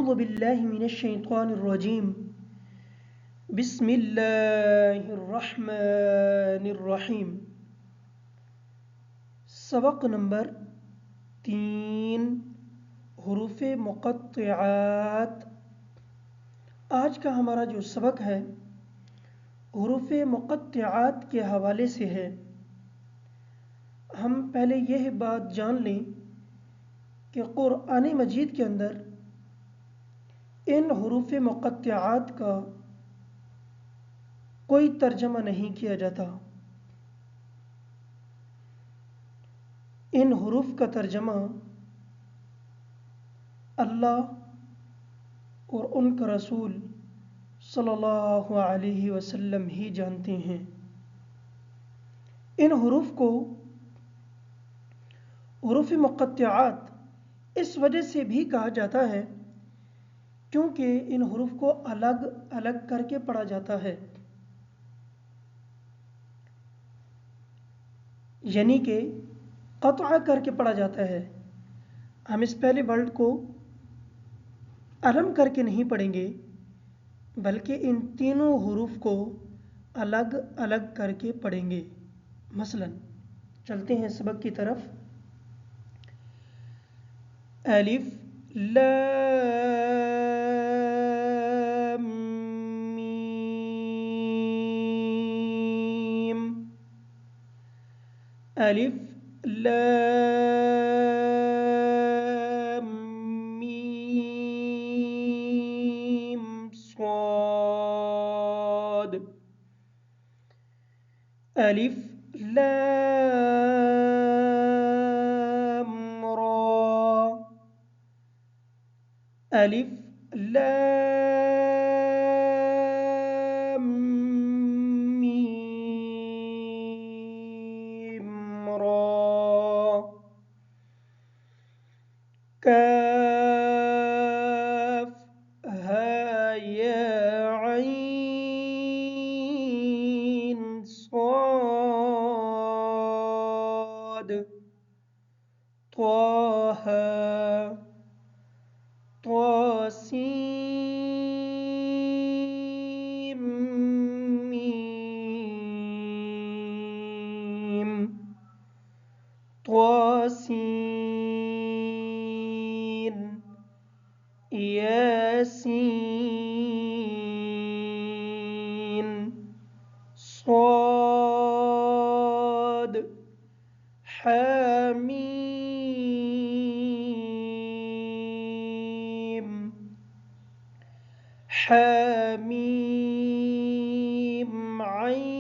أعوذ بالله من الشيطان الرجيم بسم الله الرحمن الرحیم۔ سبق نمبر 3، حروف مقطعات۔ آج کا ہمارا جو سبق ہے حروف مقطعات کے حوالے سے ہے۔ ہم پہلے یہ بات جان لیں کہ قرآن مجید کے اندر ان حروف مقطعات کا کوئی ترجمہ نہیں کیا جاتا۔ ان حروف کا ترجمہ اللہ اور ان کا رسول صلی اللہ علیہ وسلم ہی جانتے ہیں۔ ان حروف کو حروف مقطعات اس وجہ سے بھی کہا جاتا ہے کیونکہ ان حروف کو الگ الگ کر کے پڑھا جاتا ہے، یعنی کہ قطع کر کے پڑھا جاتا ہے۔ ہم اس پہلے ورڈ کو علم کر کے نہیں پڑھیں گے بلکہ ان تینوں حروف کو الگ الگ کر کے پڑھیں گے۔ مثلا چلتے ہیں سبق کی طرف۔ الف لام میم، الف لام میم صاد، الف لام را، الف لام میم را، کاف ها یا عین صاد، طه طاسیم میم، طاسین یاسین، صاد حامیم، حامیم عین